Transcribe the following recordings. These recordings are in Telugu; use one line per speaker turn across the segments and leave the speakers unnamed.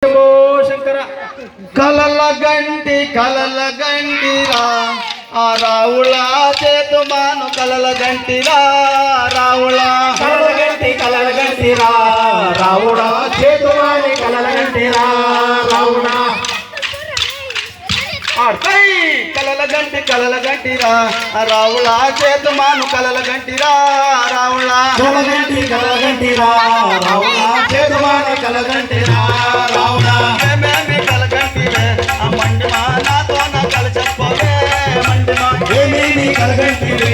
శంకర కలల గంటిరా ఆ రావుల చేతుమాను కలల గంటిరా రావుల
కలల గంటిరా రావుల చేతుమాని కలల గంటిరా రావుల
కలల గంటిరా రావుల చేతుమాను కలల గంటిరా రావుల
కలల గంటిరా రావుల చేతుమాని కలల గంటిరా రావుల
కలగంటివే ఆ మండిమా నాతో నా కల చెప్పవే మండిమా
ఏమేమి కలగంటివే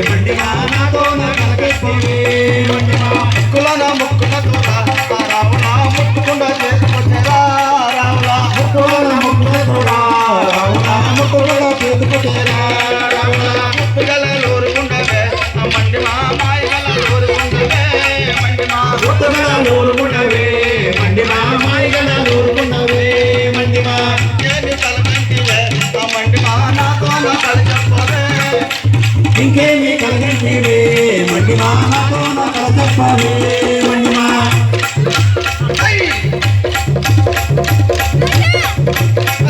మండిమా నాతో నా కల చెప్పవే మండిమా
కులన ముక్కున తురా రావుల ముట్టుకుండా చేసుకొచ్చారా రావుల
ముక్కుల ముక్కురా రావుల ముక్కుల చేసుకొచ్చారా రావుల
ముట్టుగల ఊరుకుండవే ఆ మండిమా మాయగల ఊరుకుండవే మండిమా
ముట్టుగల ఊరుకుండవే మండిమా మాయగల ఊరుకుండవే మండిమా
ఏమి కలగంటివే ఆ మండిమా నాతో నా కల చెప్పవే
ఇంకేమి కలగంటివే మండిమా నాతో నా కల చెప్పవే మండిమా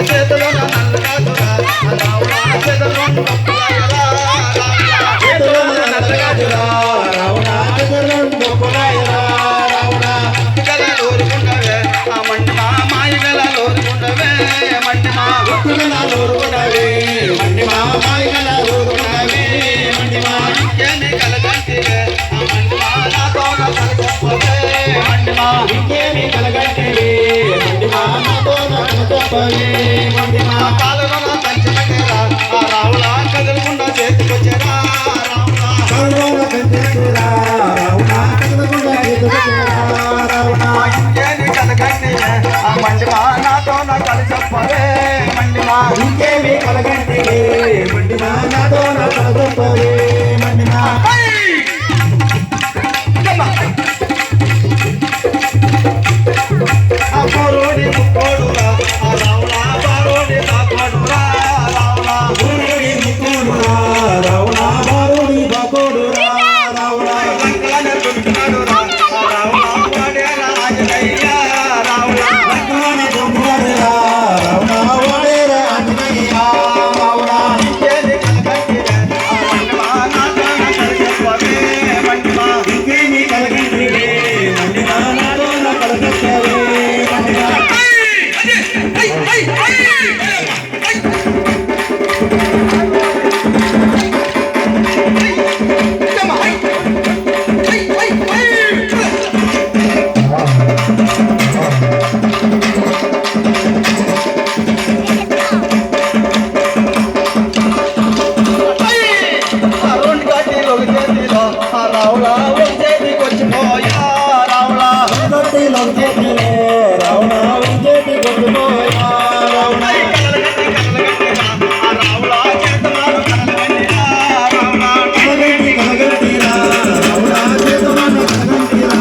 చేతులో నల్లగా తురా రావుల చేతులో నొప్పులాయరా
నల్లగా దురా రావుల చేతులో నొప్పులాయరా రావుల
గల ఊరుకుండవే ఆ మండిమా మాయగల ఊరుకుండవే మండిమా
ముక్కుల ఊరుకుండవే మండిమా మాయగల ఊరుకుండవే మండిమా
ఏమి కలగంటివే ఆ మండిమా నాతో నా కల చెప్పవే మండిమా
ఇంకేమి కలగంటివే మండిమా నాతో నా కల చెప్పవే మండిమా
కాలువన పంచమేరా ఆ రావుల కదలకుండా చేతికొచ్చారా రావుల
కరుణ కంచెరా రావుల కదలకుండా చేతుకొచ్చారా రావుల
ఏమి కలగంటివే ఆ మండిమా నాతో నా కల చెప్పవే మండిమా
ఇంకేమి కలగంటివే మండిమా నాతో నా కల చెప్పవే మండిమా
ఆ పోరోడి ముక్కోడురా ఆ రావుల బారోడి కాపాడురా రావుల
ఊరేడి ముక్కుడురా రావుల బారుడి బాకోడురా రావుల
రంగులనే తుంటున్నాడురా ఆ రావుల వాడేరా ఆంజనేయ రావుల
రంగులనే తుంటున్నాడురా రావుల వాడేరా ఆంజనేయ రావుల
ఏమి కలగంటివే ఆ మండిమా నాతో నా కల చెప్పవే మండిమా
ఇంకేమి కలగంటివే మండిమా నాతో నా కల చెప్పవే మండిమా
రెండు గట్టిలో ఒక చేతిలో ఆ రావుల ఒక చేతికి వచ్చిపోయా రావుల
గట్టిలో చేతిలో రావుల విజేటి కొట్టుకోయా రావుల
ఆ రావుల చేతమాను కలగంటిరా రావుల
కలగంటి కలగంటిరా రావుల చేతమాన కలగంటిరా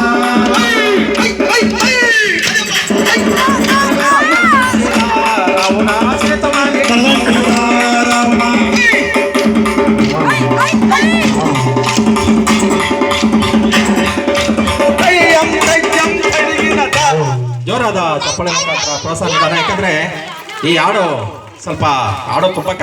రావుల చేతమాని
కలగంటిరా రావుల
ಜೋರಾದ ಚಪ್ಪಳೆ ಮುಖಾಂತರ ಪ್ರೋತ್ಸಾಹ ನೀಡೋಣ. ಯಾಕಂದ್ರೆ ಈ ಹಾಡು ಸ್ವಲ್ಪ ಹಾಡು ತುಂಬಾ